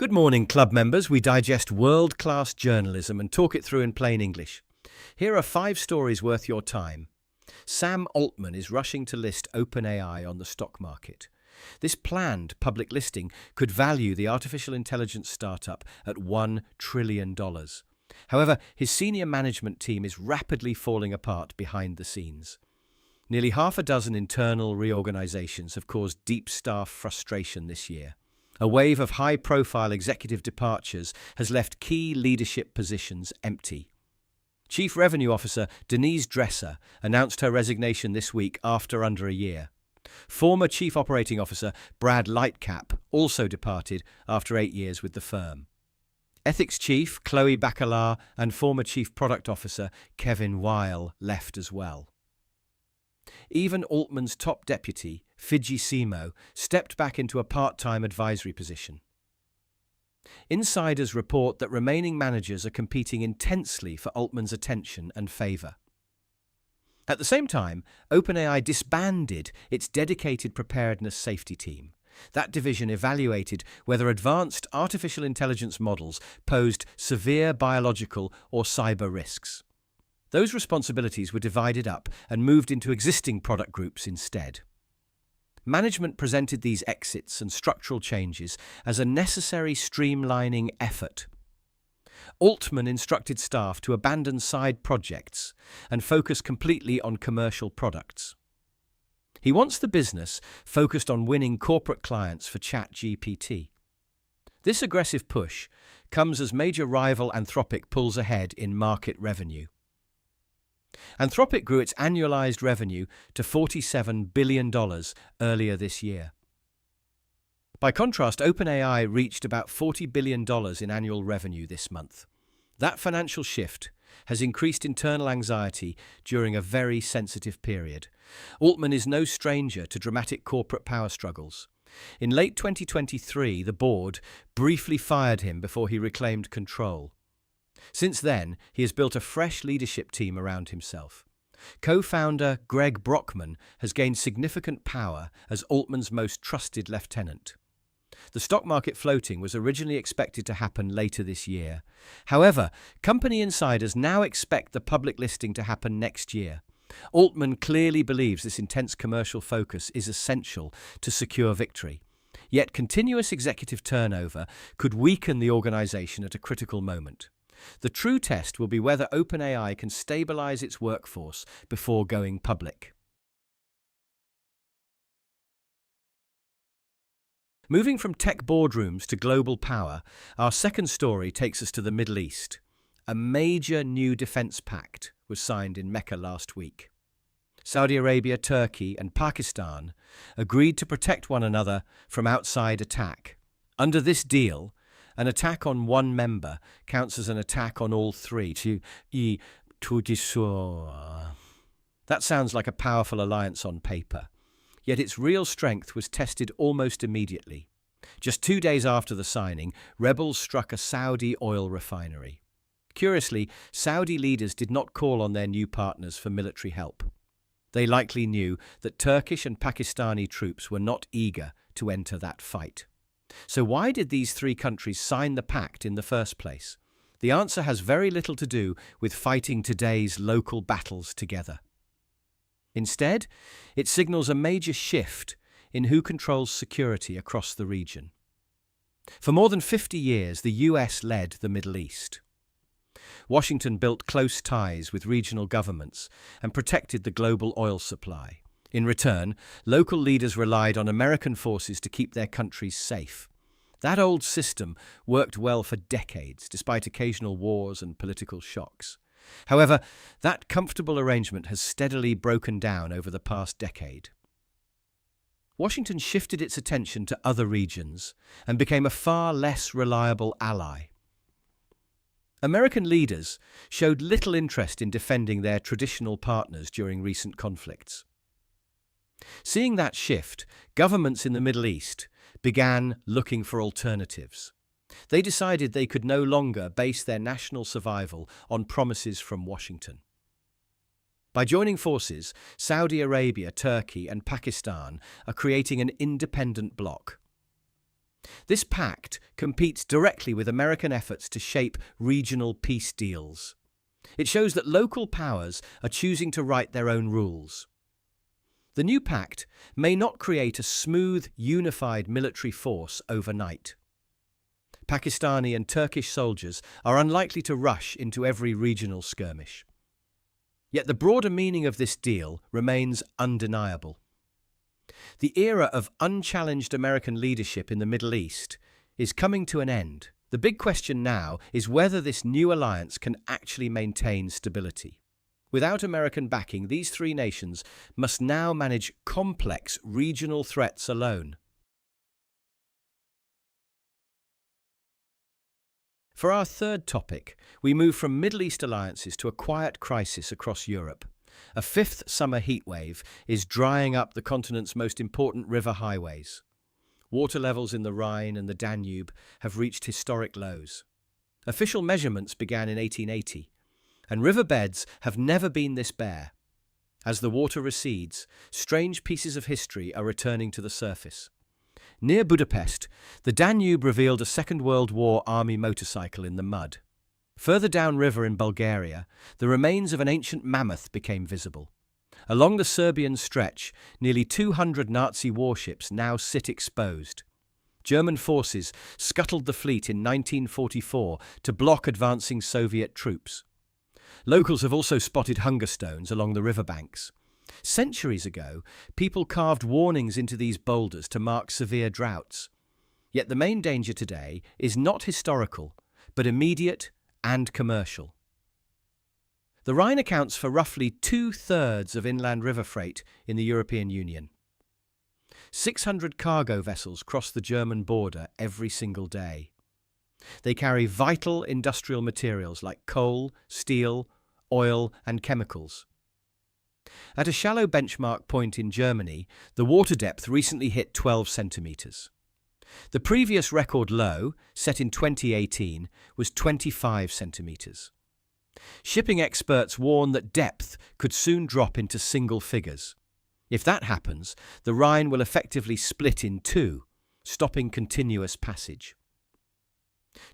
Good morning, club members. We digest world-class journalism and talk it through in plain English. Here are 5 stories worth your time. Sam Altman is rushing to list OpenAI on the stock market. This planned public listing could value the artificial intelligence startup at $1 trillion. However, his senior management team is rapidly falling apart behind the scenes. Nearly half a dozen internal reorganizations have caused deep staff frustration this year. A wave of high-profile executive departures has left key leadership positions empty. Chief Revenue Officer Denise Dresser announced her resignation this week after under a year. Former Chief Operating Officer Brad Lightcap also departed after 8 years with the firm. Ethics Chief Chloe Baccalar and former Chief Product Officer Kevin Weil left as well. Even Altman's top deputy, Fidji Simo, stepped back into a part-time advisory position. Insiders report that remaining managers are competing intensely for Altman's attention and favour. At the same time, OpenAI disbanded its dedicated preparedness safety team. That division evaluated whether advanced artificial intelligence models posed severe biological or cyber risks. Those responsibilities were divided up and moved into existing product groups instead. Management presented these exits and structural changes as a necessary streamlining effort. Altman instructed staff to abandon side projects and focus completely on commercial products. He wants the business focused on winning corporate clients for ChatGPT. This aggressive push comes as major rival Anthropic pulls ahead in market revenue. Anthropic grew its annualized revenue to $47 billion earlier this year. By contrast, OpenAI reached about $40 billion in annual revenue this month. That financial shift has increased internal anxiety during a very sensitive period. Altman is no stranger to dramatic corporate power struggles. In late 2023, the board briefly fired him before he reclaimed control. Since then, he has built a fresh leadership team around himself. Co-founder Greg Brockman has gained significant power as Altman's most trusted lieutenant. The stock market floating was originally expected to happen later this year. However, company insiders now expect the public listing to happen next year. Altman clearly believes this intense commercial focus is essential to secure victory. Yet continuous executive turnover could weaken the organization at a critical moment. The true test will be whether OpenAI can stabilize its workforce before going public. Moving from tech boardrooms to global power, our second story takes us to the Middle East. A major new defense pact was signed in Mecca last week. Saudi Arabia, Turkey, and Pakistan agreed to protect one another from outside attack. Under this deal, an attack on one member counts as an attack on all three. That sounds like a powerful alliance on paper, yet its real strength was tested almost immediately. Just 2 days after the signing, rebels struck a Saudi oil refinery. Curiously, Saudi leaders did not call on their new partners for military help. They likely knew that Turkish and Pakistani troops were not eager to enter that fight. So why did these 3 countries sign the pact in the first place? The answer has very little to do with fighting today's local battles together. Instead, it signals a major shift in who controls security across the region. For more than 50 years, the US led the Middle East. Washington built close ties with regional governments and protected the global oil supply. In return, local leaders relied on American forces to keep their countries safe. That old system worked well for decades, despite occasional wars and political shocks. However, that comfortable arrangement has steadily broken down over the past decade. Washington shifted its attention to other regions and became a far less reliable ally. American leaders showed little interest in defending their traditional partners during recent conflicts. Seeing that shift, governments in the Middle East began looking for alternatives. They decided they could no longer base their national survival on promises from Washington. By joining forces, Saudi Arabia, Turkey, and Pakistan are creating an independent bloc. This pact competes directly with American efforts to shape regional peace deals. It shows that local powers are choosing to write their own rules. The new pact may not create a smooth, unified military force overnight. Pakistani and Turkish soldiers are unlikely to rush into every regional skirmish. Yet the broader meaning of this deal remains undeniable. The era of unchallenged American leadership in the Middle East is coming to an end. The big question now is whether this new alliance can actually maintain stability. Without American backing, these three nations must now manage complex regional threats alone. For our third topic, we move from Middle East alliances to a quiet crisis across Europe. A fifth summer heatwave is drying up the continent's most important river highways. Water levels in the Rhine and the Danube have reached historic lows. Official measurements began in 1880, and riverbeds have never been this bare. As the water recedes, strange pieces of history are returning to the surface. Near Budapest, the Danube revealed a Second World War army motorcycle in the mud. Further downriver in Bulgaria, the remains of an ancient mammoth became visible. Along the Serbian stretch, nearly 200 Nazi warships now sit exposed. German forces scuttled the fleet in 1944 to block advancing Soviet troops. Locals have also spotted hunger stones along the riverbanks. Centuries ago, people carved warnings into these boulders to mark severe droughts. Yet the main danger today is not historical, but immediate and commercial. The Rhine accounts for roughly 2/3 of inland river freight in the European Union. 600 cargo vessels cross the German border every single day. They carry vital industrial materials like coal, steel, oil, and chemicals. At a shallow benchmark point in Germany, the water depth recently hit 12 centimetres. The previous record low, set in 2018, was 25 centimetres. Shipping experts warn that depth could soon drop into single figures. If that happens, the Rhine will effectively split in two, stopping continuous passage.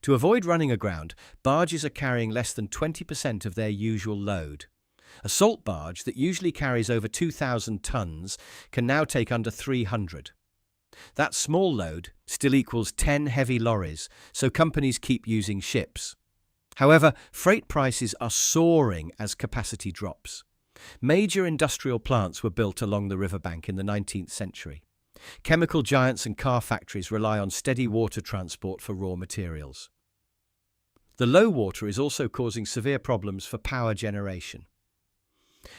To avoid running aground, barges are carrying less than 20% of their usual load. A salt barge that usually carries over 2,000 tons can now take under 300. That small load still equals 10 heavy lorries, so companies keep using ships. However, freight prices are soaring as capacity drops. Major industrial plants were built along the riverbank in the 19th century. Chemical giants and car factories rely on steady water transport for raw materials. The low water is also causing severe problems for power generation.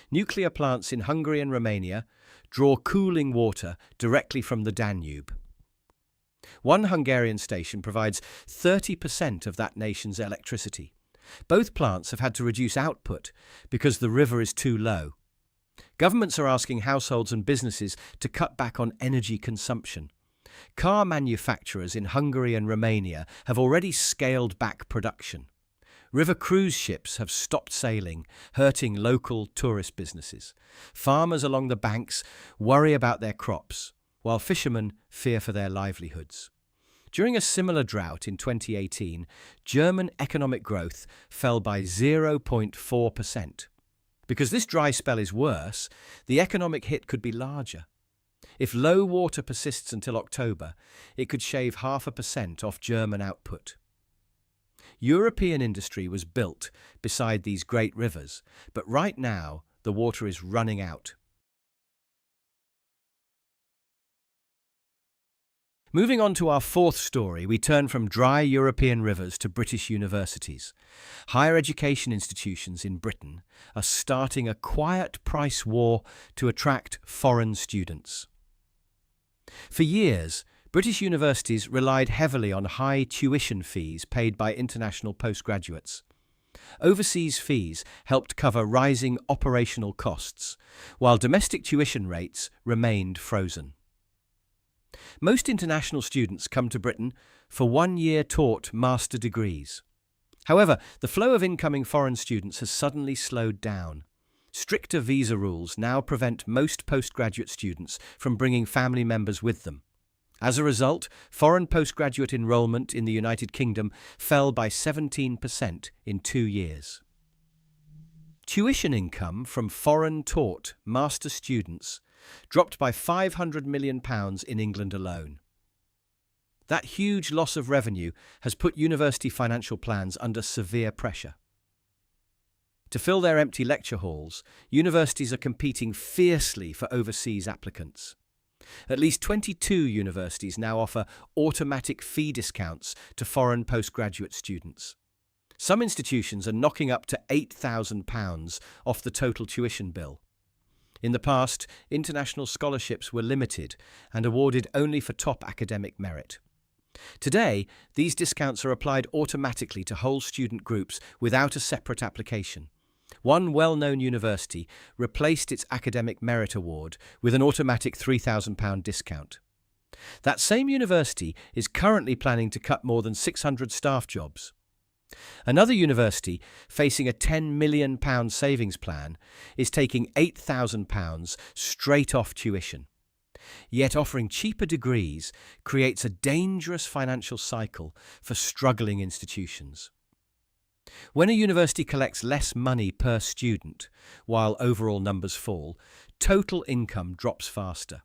Nuclear plants in Hungary and Romania draw cooling water directly from the Danube. One Hungarian station provides 30% of that nation's electricity. Both plants have had to reduce output because the river is too low. Governments are asking households and businesses to cut back on energy consumption. Car manufacturers in Hungary and Romania have already scaled back production. River cruise ships have stopped sailing, hurting local tourist businesses. Farmers along the banks worry about their crops, while fishermen fear for their livelihoods. During a similar drought in 2018, German economic growth fell by 0.4%. Because this dry spell is worse, the economic hit could be larger. If low water persists until October, it could shave 0.5% off German output. European industry was built beside these great rivers, but right now the water is running out. Moving on to our fourth story, we turn from dry European rivers to British universities. Higher education institutions in Britain are starting a quiet price war to attract foreign students. For years, British universities relied heavily on high tuition fees paid by international postgraduates. Overseas fees helped cover rising operational costs, while domestic tuition rates remained frozen. Most international students come to Britain for one-year taught master degrees. However, the flow of incoming foreign students has suddenly slowed down. Stricter visa rules now prevent most postgraduate students from bringing family members with them. As a result, foreign postgraduate enrollment in the United Kingdom fell by 17% in 2 years. Tuition income from foreign-taught master students dropped by £500 million in England alone. That huge loss of revenue has put university financial plans under severe pressure. To fill their empty lecture halls, universities are competing fiercely for overseas applicants. At least 22 universities now offer automatic fee discounts to foreign postgraduate students. Some institutions are knocking up to £8,000 off the total tuition bill. In the past, international scholarships were limited and awarded only for top academic merit. Today, these discounts are applied automatically to whole student groups without a separate application. One well-known university replaced its academic merit award with an automatic £3,000 discount. That same university is currently planning to cut more than 600 staff jobs. Another university, facing a £10 million savings plan, is taking £8,000 straight off tuition. Yet offering cheaper degrees creates a dangerous financial cycle for struggling institutions. When a university collects less money per student, while overall numbers fall, total income drops faster.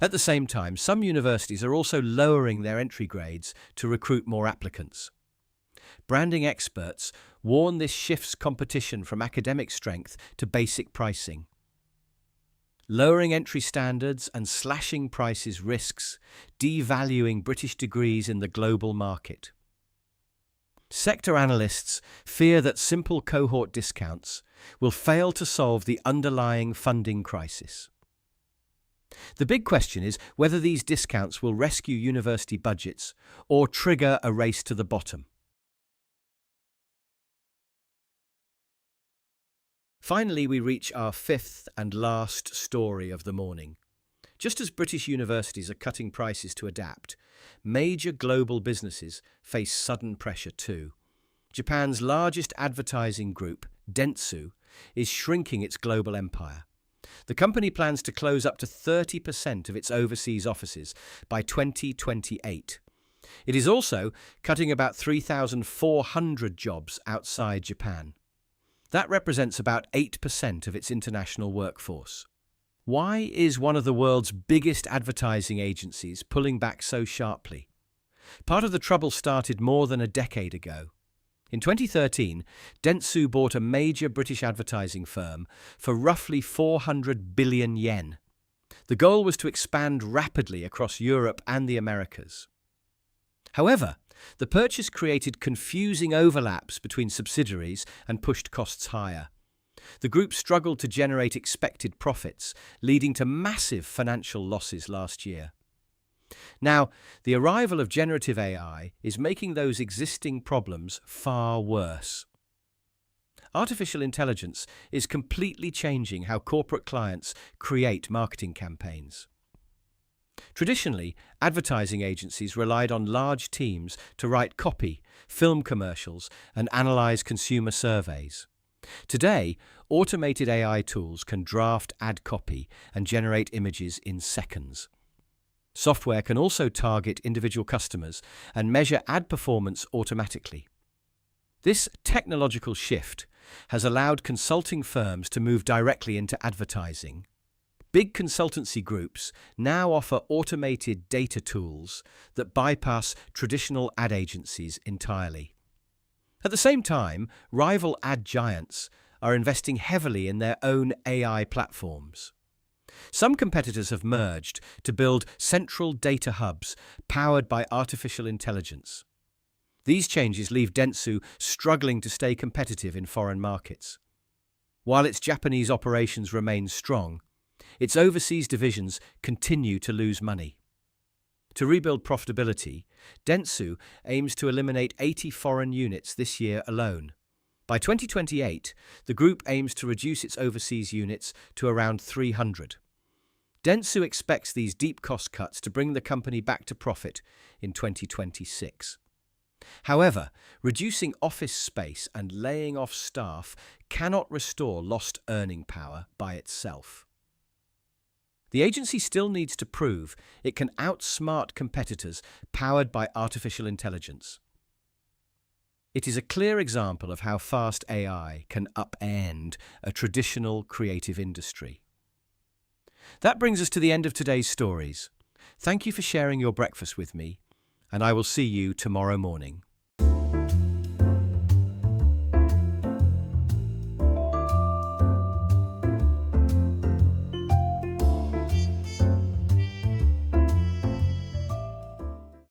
At the same time, some universities are also lowering their entry grades to recruit more applicants. Branding experts warn this shifts competition from academic strength to basic pricing. Lowering entry standards and slashing prices risks devaluing British degrees in the global market. Sector analysts fear that simple cohort discounts will fail to solve the underlying funding crisis. The big question is whether these discounts will rescue university budgets or trigger a race to the bottom. Finally, we reach our fifth and last story of the morning. Just as British universities are cutting prices to adapt, major global businesses face sudden pressure too. Japan's largest advertising group, Dentsu, is shrinking its global empire. The company plans to close up to 30% of its overseas offices by 2028. It is also cutting about 3,400 jobs outside Japan. That represents about 8% of its international workforce. Why is one of the world's biggest advertising agencies pulling back so sharply? Part of the trouble started more than a decade ago. In 2013, Dentsu bought a major British advertising firm for roughly 400 billion yen. The goal was to expand rapidly across Europe and the Americas. However, the purchase created confusing overlaps between subsidiaries and pushed costs higher. The group struggled to generate expected profits, leading to massive financial losses last year. Now, the arrival of generative AI is making those existing problems far worse. Artificial intelligence is completely changing how corporate clients create marketing campaigns. Traditionally, advertising agencies relied on large teams to write copy, film commercials, and analyze consumer surveys. Today, automated AI tools can draft ad copy and generate images in seconds. Software can also target individual customers and measure ad performance automatically. This technological shift has allowed consulting firms to move directly into advertising. Big consultancy groups now offer automated data tools that bypass traditional ad agencies entirely. At the same time, rival ad giants are investing heavily in their own AI platforms. Some competitors have merged to build central data hubs powered by artificial intelligence. These changes leave Dentsu struggling to stay competitive in foreign markets. While its Japanese operations remain strong, its overseas divisions continue to lose money. To rebuild profitability, Dentsu aims to eliminate 80 foreign units this year alone. By 2028, the group aims to reduce its overseas units to around 300. Dentsu expects these deep cost cuts to bring the company back to profit in 2026. However, reducing office space and laying off staff cannot restore lost earning power by itself. The agency still needs to prove it can outsmart competitors powered by artificial intelligence. It is a clear example of how fast AI can upend a traditional creative industry. That brings us to the end of today's stories. Thank you for sharing your breakfast with me, and I will see you tomorrow morning.